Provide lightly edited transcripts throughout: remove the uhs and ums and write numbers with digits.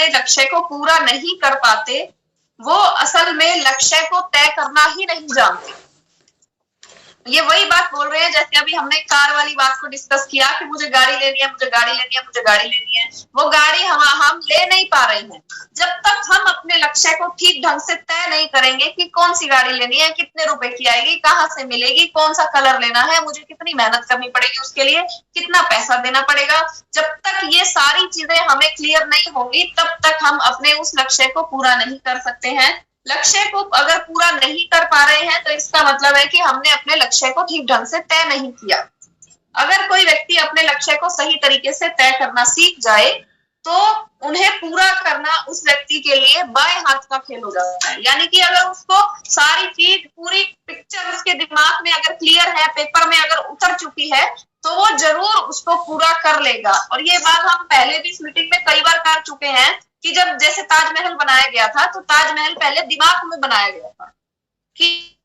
अपने लक्ष्य को पूरा नहीं कर पाते, वो असल में लक्ष्य को तय करना ही नहीं जानते। ये वही बात बोल रहे हैं जैसे अभी हमने कार वाली बात को डिस्कस किया कि मुझे गाड़ी लेनी है, मुझे गाड़ी लेनी है, मुझे गाड़ी लेनी है। वो गाड़ी हम ले नहीं पा रहे हैं जब तक हम अपने लक्ष्य को ठीक ढंग से तय नहीं करेंगे कि कौन सी गाड़ी लेनी है, कितने रुपए की आएगी, कहाँ से मिलेगी, कौन सा कलर लेना है, मुझे कितनी मेहनत करनी पड़ेगी उसके लिए, कितना पैसा देना पड़ेगा। जब तक ये सारी चीजें हमें क्लियर नहीं होंगी तब तक हम अपने उस लक्ष्य को पूरा नहीं कर सकते हैं। लक्ष्य को अगर पूरा नहीं कर पा रहे हैं तो इसका मतलब है कि हमने अपने लक्ष्य को ठीक ढंग से तय नहीं किया। अगर कोई व्यक्ति अपने लक्ष्य को सही तरीके से तय करना सीख जाए तो उन्हें पूरा करना उस व्यक्ति के लिए बाएं हाथ का खेल हो जाता है। यानी कि अगर उसको सारी चीज, पूरी पिक्चर उसके दिमाग में अगर क्लियर है, पेपर में अगर उतर चुकी है, तो वो जरूर उसको पूरा कर लेगा। और ये बात हम पहले भी इस मीटिंग में कई बार कर चुके हैं कि जब जैसे ताजमहल बनाया गया था तो ताजमहल पहले दिमाग में बनाया गया था कि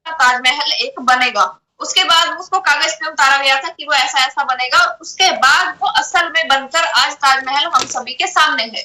ताजमहल एक बनेगा, उसके बाद उसको कागज पे उतारा गया था कि वो ऐसा ऐसा बनेगा, उसके बाद वो असल में बनकर आज ताजमहल हम सभी के सामने है।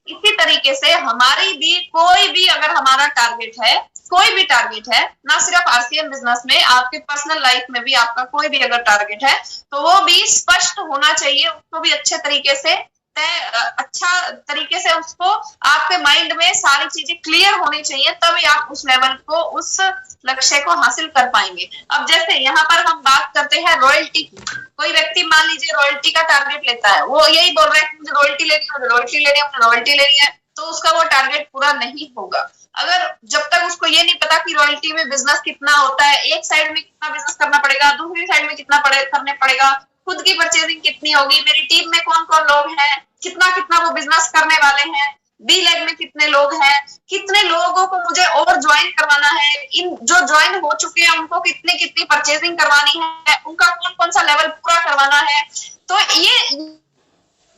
इसी तरीके से हमारी भी कोई भी अगर हमारा टारगेट है, कोई भी टारगेट है, ना सिर्फ आरसीएम बिजनेस में, आपके पर्सनल लाइफ में भी आपका कोई भी अगर टारगेट है तो वो भी स्पष्ट होना चाहिए, उसको भी अच्छे तरीके से अच्छा तरीके से उसको आपके माइंड में सारी चीजें क्लियर होनी चाहिए, तभी आप उस लेवल को, उस लक्ष्य को हासिल कर पाएंगे। अब जैसे यहाँ पर हम बात करते हैं रॉयल्टी की। कोई व्यक्ति मान लीजिए रॉयल्टी का टारगेट लेता है, वो यही बोल रहा है कि मुझे रॉयल्टी लेनी है, मुझे रॉयल्टी लेनी है, मुझे रॉयल्टी लेनी है, तो उसका वो टारगेट पूरा नहीं होगा। अगर जब तक उसको ये नहीं पता कि रॉयल्टी में बिजनेस कितना होता है, एक साइड में कितना बिजनेस करना पड़ेगा, दूसरी साइड में कितना करने पड़ेगा, खुद की परचेजिंग कितनी होगी, मेरी टीम में कौन कौन लोग हैं, कितना कितना वो बिजनेस करने वाले हैं, बी लेग में कितने लोग हैं, कितने लोगों को मुझे और ज्वाइन करवाना है, इन जो ज्वाइन हो चुके हैं उनको कितनी कितनी परचेजिंग करवानी है, उनका कौन कौन सा लेवल पूरा करवाना है। तो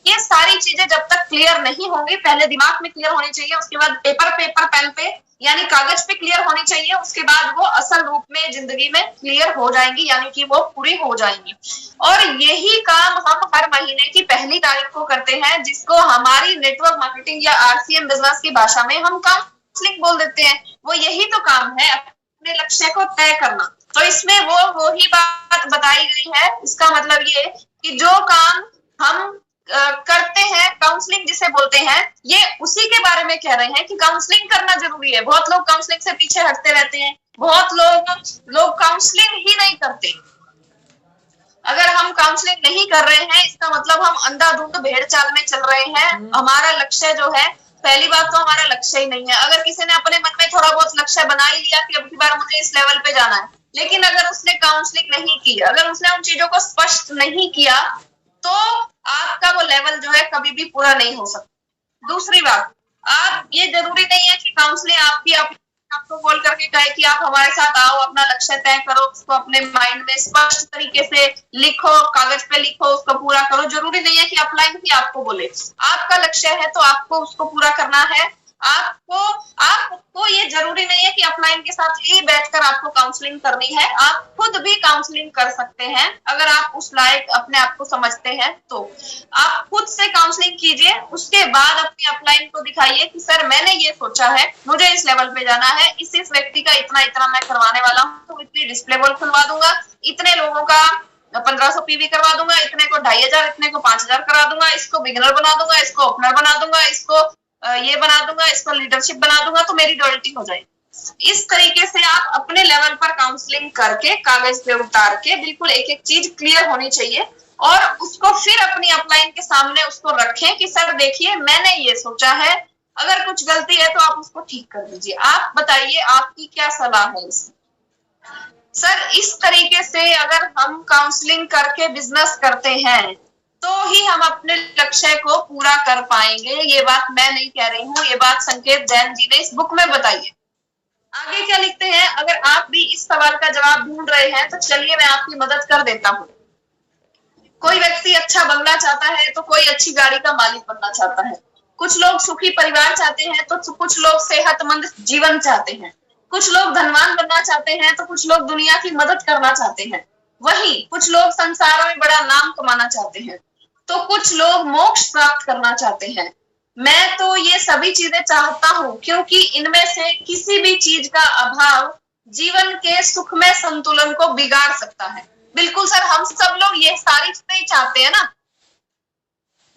ये सारी चीजें जब तक क्लियर नहीं होंगी, पहले दिमाग में क्लियर होनी चाहिए, उसके बाद पेपर पेन पे यानी कागज पे क्लियर होनी चाहिए, उसके बाद वो असल रूप में जिंदगी में क्लियर हो जाएंगी, यानी कि वो पूरी हो जाएंगी। और यही काम हम हर महीने की पहली तारीख को करते हैं, जिसको हमारी नेटवर्क मार्केटिंग या आरसीएम बिजनेस की भाषा में हम काउंसलिंग बोल देते हैं। वो यही तो काम है, अपने लक्ष्य को तय करना। तो इसमें वो ही बात बताई गई है। इसका मतलब ये कि जो काम हम करते हैं, काउंसलिंग जिसे बोलते हैं, ये उसी के बारे में कह रहे हैं कि काउंसलिंग करना जरूरी है। बहुत लोग काउंसलिंग से पीछे हटते रहते हैं, बहुत लोग काउंसलिंग ही नहीं करते। अगर हम काउंसलिंग नहीं कर रहे हैं इसका मतलब हम अंधाधुंध भेड़ चाल में चल रहे हैं। हमारा लक्ष्य जो है, पहली बात तो हमारा लक्ष्य ही नहीं है। अगर किसी ने अपने मन में थोड़ा बहुत लक्ष्य बना ही लिया कि अब की बार मुझे इस लेवल पे जाना है, लेकिन अगर उसने काउंसलिंग नहीं की, अगर उसने उन चीजों को स्पष्ट नहीं किया, तो आपका वो लेवल जो है कभी भी पूरा नहीं हो सकता। दूसरी बात, आप ये जरूरी नहीं है कि काउंसलिंग आपको कॉल करके कहे कि आप हमारे साथ आओ, अपना लक्ष्य तय करो, उसको अपने माइंड में स्पष्ट तरीके से लिखो, कागज पे लिखो, उसको पूरा करो। जरूरी नहीं है कि अपलाइन ही आपको बोले। आपका लक्ष्य है तो आपको उसको पूरा करना है। आपको ये जरूरी नहीं है कि अपलाइन के साथ ही बैठकर आपको काउंसलिंग करनी है। आप खुद भी काउंसलिंग कर सकते हैं अगर आप उस लायक अपने आप को समझते हैं तो। आप खुद से काउंसलिंग कीजिए, उसके बाद अपनी अपलाइन को दिखाइए कि सर मैंने ये सोचा है, मुझे इस लेवल पे जाना है, इस व्यक्ति का इतना मैं करवाने वाला हूँ, तो इतनी डिस्प्ले वॉल खुलवा दूंगा, इतने लोगों का 1500 पीवी करवा दूंगा, इतने को 2500, इतने को 5000 करा दूंगा, इसको बिगिनर बना दूंगा, इसको ओपनर बना दूंगा, इसको ये बना दूंगा, इसको लीडरशिप बना दूंगा, तो मेरी रॉयल्टी हो जाएगी। इस तरीके से आप अपने लेवल पर काउंसलिंग करके, कागज पे उतार के, बिल्कुल एक एक चीज क्लियर होनी चाहिए, और उसको फिर अपनी अपलाइन के सामने उसको रखें कि सर देखिए मैंने ये सोचा है, अगर कुछ गलती है तो आप उसको ठीक कर दीजिए। आप बताइए आपकी क्या सलाह है इसमें? सर इस तरीके से अगर हम काउंसलिंग करके बिजनेस करते हैं तो ही हम अपने लक्ष्य को पूरा कर पाएंगे। ये बात मैं नहीं कह रही हूँ, ये बात संकेत जैन जी ने इस बुक में बताई है। आगे क्या लिखते हैं, अगर आप भी इस सवाल का जवाब ढूंढ रहे हैं तो चलिए मैं आपकी मदद कर देता हूँ। कोई व्यक्ति अच्छा बंगला चाहता है तो कोई अच्छी गाड़ी का मालिक बनना चाहता है। कुछ लोग सुखी परिवार चाहते हैं तो कुछ लोग सेहतमंद जीवन चाहते हैं। कुछ लोग धनवान बनना चाहते हैं तो कुछ लोग दुनिया की मदद करना चाहते हैं। वहीं कुछ लोग संसार में बड़ा नाम कमाना चाहते हैं तो कुछ लोग मोक्ष प्राप्त करना चाहते हैं। मैं तो ये सभी चीजें चाहता हूं क्योंकि इनमें से किसी भी चीज का अभाव जीवन के सुखमय संतुलन को बिगाड़ सकता है। बिल्कुल सर, हम सब लोग ये सारी चीजें चाहते हैं ना,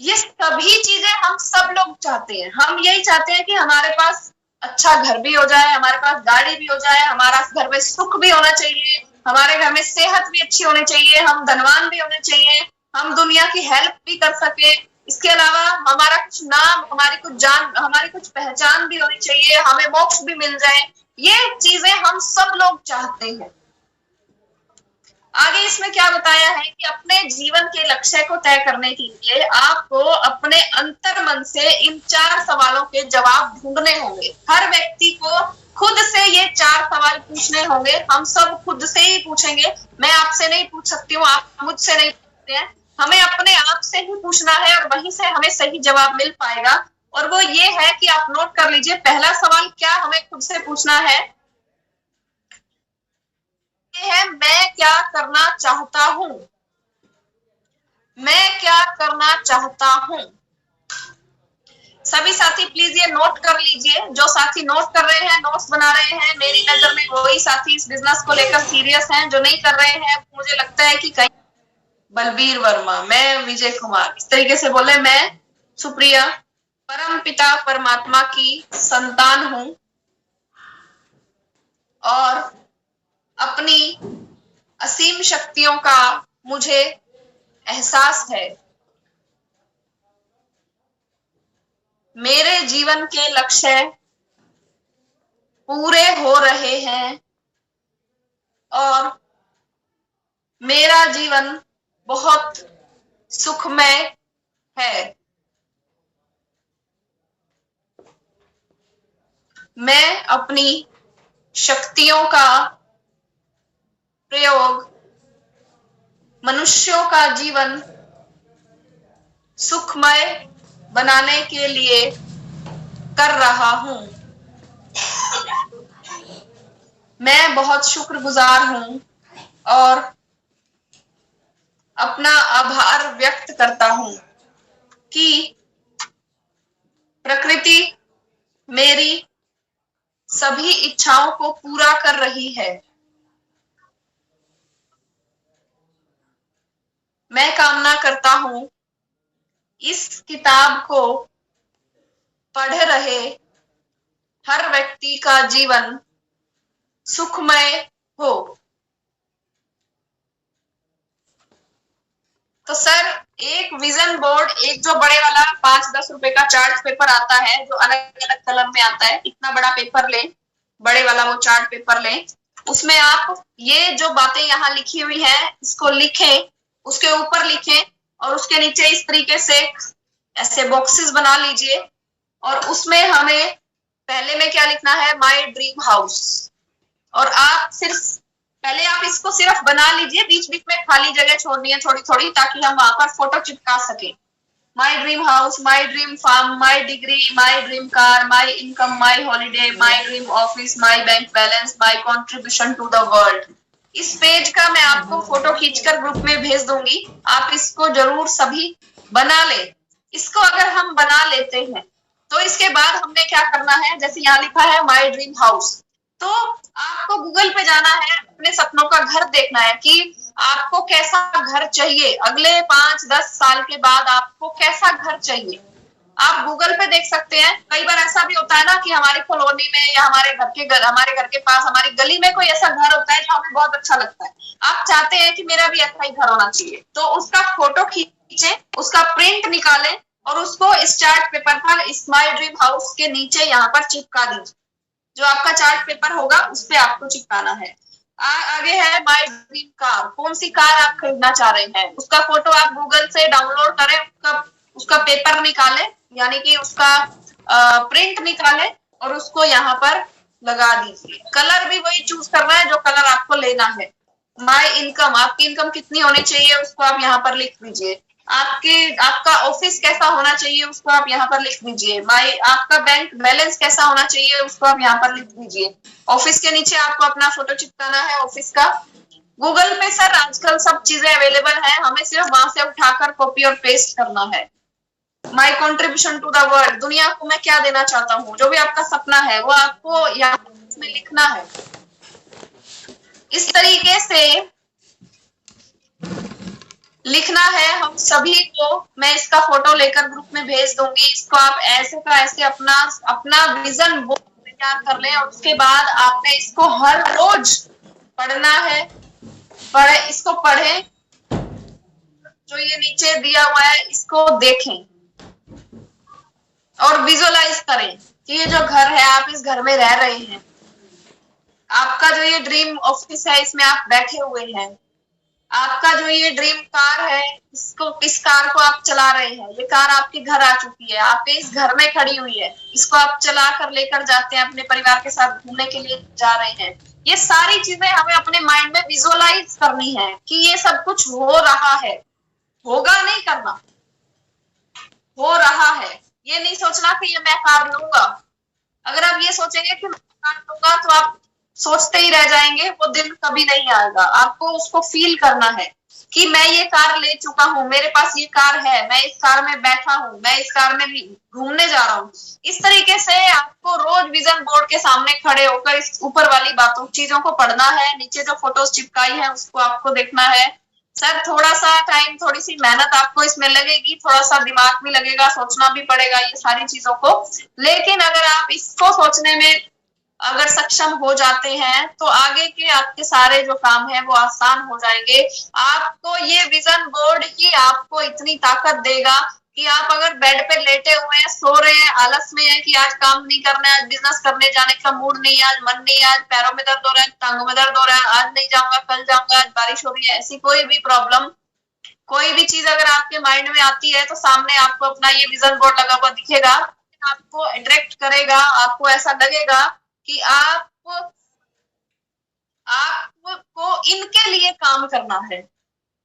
ये सभी चीजें हम सब लोग चाहते हैं। हम यही चाहते हैं कि हमारे पास अच्छा घर भी हो जाए, हमारे पास गाड़ी भी हो जाए, हमारा घर में सुख भी होना चाहिए, हमारे घर में सेहत भी अच्छी होनी चाहिए, हम धनवान भी होने चाहिए, हम दुनिया की हेल्प भी कर सके। इसके अलावा हमारा कुछ नाम, हमारी कुछ जान, हमारी कुछ पहचान भी होनी चाहिए, हमें मोक्ष भी मिल जाए। ये चीजें हम सब लोग चाहते हैं। आगे इसमें क्या बताया है कि अपने जीवन के लक्ष्य को तय करने के लिए आपको अपने अंतर मन से इन 4 सवालों के जवाब ढूंढने होंगे। हर व्यक्ति को खुद से ये 4 सवाल पूछने होंगे। हम सब खुद से ही पूछेंगे, मैं आपसे नहीं पूछ सकती हूँ, आप मुझसे नहीं पूछते हैं, हमें अपने आप से ही पूछना है और वहीं से हमें सही जवाब मिल पाएगा। और वो ये है कि आप नोट कर लीजिए, पहला सवाल क्या हमें खुद से पूछना है मैं क्या करना चाहता हूं। मैं क्या करना चाहता हूं। सभी साथी प्लीज ये नोट कर लीजिए। जो साथी नोट कर रहे हैं, नोट्स बना रहे हैं, मेरी नजर में वही साथी इस बिजनेस को लेकर सीरियस हैं। जो नहीं कर रहे हैं, मुझे लगता है कि कहीं बलबीर वर्मा, मैं विजय कुमार, इस तरीके से बोले, मैं सुप्रिया परम पिता परमात्मा की संतान हूं और अपनी असीम शक्तियों का मुझे एहसास है। मेरे जीवन के लक्ष्य पूरे हो रहे हैं और मेरा जीवन बहुत सुखमय है। मैं अपनी शक्तियों का प्रयोग मनुष्यों का जीवन सुखमय बनाने के लिए कर रहा हूं। मैं बहुत शुक्रगुजार हूं और अपना आभार व्यक्त करता हूं कि प्रकृति मेरी सभी इच्छाओं को पूरा कर रही है। मैं कामना करता हूं इस किताब को पढ़ रहे हर व्यक्ति का जीवन सुखमय हो। तो सर, एक विजन बोर्ड, एक जो बड़े वाला 5-10 रुपए का चार्ट पेपर आता है, जो अलग अलग कलर में आता है, इतना बड़ा पेपर लें, बड़े वाला वो चार्ट पेपर लें, उसमें आप ये जो बातें यहाँ लिखी हुई है इसको लिखें, उसके ऊपर लिखें और उसके नीचे इस तरीके से ऐसे बॉक्सेस बना लीजिए और उसमें हमें पहले में क्या लिखना है, माय ड्रीम हाउस। और आप सिर्फ पहले आप इसको सिर्फ बना लीजिए, बीच बीच में खाली जगह छोड़नी है थोड़ी थोड़ी, ताकि हम वहां पर फोटो चिपका सके। My dream house, my dream farm, my degree, my dream car, my income, my holiday, my dream office, my bank balance, my contribution to the world. इस पेज का मैं आपको फोटो खींचकर ग्रुप में भेज दूंगी, आप इसको जरूर सभी बना ले। इसको अगर हम बना लेते हैं तो इसके बाद हमने क्या करना है, जैसे यहाँ लिखा है माय ड्रीम हाउस, तो आपको गूगल पे जाना है, अपने सपनों का घर देखना है कि आपको कैसा घर चाहिए, अगले 5-10 साल के बाद आपको कैसा घर चाहिए। आप गूगल पे देख सकते हैं। कई बार ऐसा भी होता है ना कि हमारी कॉलोनी में या हमारे घर के पास, हमारी गली में कोई ऐसा घर होता है जो हमें बहुत अच्छा लगता है। आप चाहते हैं कि मेरा भी ऐसा ही घर होना चाहिए, तो उसका फोटो खींचे, उसका प्रिंट निकालें और उसको इस चार्ट पेपर पर, इस माय ड्रीम हाउस के नीचे यहाँ पर चिपका दीजिए। जो आपका चार्ट पेपर होगा उस पे आपको चिपकाना है। आगे है माय ड्रीम कार, कौन सी कार आप खरीदना चाह रहे हैं, उसका फोटो आप गूगल से डाउनलोड करें, उसका पेपर निकालें, यानी कि उसका प्रिंट निकालें और उसको यहाँ पर लगा दीजिए। कलर भी वही चूज करना है जो कलर आपको लेना है। माय इनकम, आपकी इनकम कितनी होनी चाहिए उसको आप यहाँ पर लिख दीजिए। आपका ऑफिस कैसा होना चाहिए उसको आप यहाँ पर लिख दीजिए। आपका बैंक बैलेंस कैसा होना चाहिए उसको आप यहाँ पर लिख दीजिए। ऑफिस के नीचे आपको अपना फोटो चिपकाना है ऑफिस का। गूगल पे सर आजकल सब चीजें अवेलेबल है, हमें सिर्फ वहां से उठाकर कॉपी और पेस्ट करना है। My contribution to the world, दुनिया को मैं क्या देना चाहता हूँ, जो भी आपका सपना है वो आपको यहाँ में लिखना है। इस तरीके से लिखना है हम सभी को। मैं इसका फोटो लेकर ग्रुप में भेज दूंगी। इसको आप ऐसे का ऐसे अपना अपना विजन बोर्ड तैयार कर लें और उसके बाद आपने इसको हर रोज पढ़ना है। इसको पढ़ें, जो ये नीचे दिया हुआ है इसको देखें और विजुअलाइज करें कि ये जो घर है आप इस घर में रह रहे हैं। आपका जो ये ड्रीम ऑफिस है इसमें आप बैठे हुए हैं। आपका जो ये ड्रीम कार है इस कार को आप चला रहे हैं। ये कार आपके घर आ चुकी है, आपके इस घर में खड़ी हुई है। इसको आप चला कर लेकर जाते हैं, अपने परिवार के साथ घूमने के लिए जा रहे हैं। ये सारी चीजें हमें अपने माइंड में विजुअलाइज करनी है कि ये सब कुछ हो रहा है। होगा नहीं करना, हो रहा है। ये नहीं सोचना कि ये मैं कार लूंगा। अगर आप ये सोचेंगे कि मैं कार लूंगा तो आप सोचते ही रह जाएंगे, वो दिन कभी नहीं आएगा। आपको उसको फील करना है कि मैं ये कार ले चुका हूँ, मेरे पास ये कार है, मैं इस कार में बैठा हूँ, मैं इस कार में घूमने जा रहा हूँ। इस तरीके से आपको रोज विजन बोर्ड के सामने खड़े होकर इस ऊपर वाली बातों चीजों को पढ़ना है। नीचे जो फोटोज चिपकाई है उसको आपको देखना है। सर थोड़ा सा टाइम, थोड़ी सी मेहनत आपको इसमें लगेगी, थोड़ा सा दिमाग भी लगेगा, सोचना भी पड़ेगा ये सारी चीजों को। लेकिन अगर आप इसको सोचने में अगर सक्षम हो जाते हैं तो आगे के आपके सारे जो काम है वो आसान हो जाएंगे। आपको ये विजन बोर्ड ही आपको इतनी ताकत देगा कि आप अगर बेड पे लेटे हुए हैं, सो रहे हैं, आलस में है कि आज काम नहीं करना है, आज बिजनेस करने जाने का मूड नहीं है, आज मन नहीं है, आज पैरों में दर्द हो रहा है, टांगों में दर्द हो रहा है, आज नहीं जाऊंगा, कल जाऊंगा, आज बारिश हो रही है, ऐसी कोई भी प्रॉब्लम, कोई भी चीज अगर आपके माइंड में आती है तो सामने आपको अपना ये विजन बोर्ड लगा हुआ दिखेगा। आपको अट्रैक्ट करेगा, आपको ऐसा लगेगा कि आपको इनके लिए काम करना है,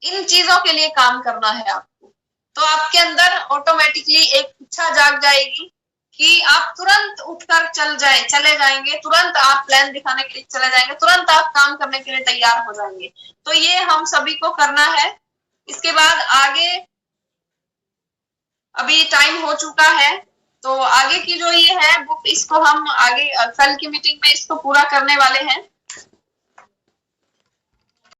इन चीजों के लिए काम करना है आपको। तो आपके अंदर ऑटोमेटिकली एक इच्छा जाग जाएगी कि आप तुरंत उठकर चले जाएंगे, तुरंत आप प्लान दिखाने के लिए चले जाएंगे, तुरंत आप काम करने के लिए तैयार हो जाएंगे। तो ये हम सभी को करना है। इसके बाद आगे अभी टाइम हो चुका है तो आगे की जो ये है बुक, इसको हम आगे कल की मीटिंग में इसको पूरा करने वाले हैं।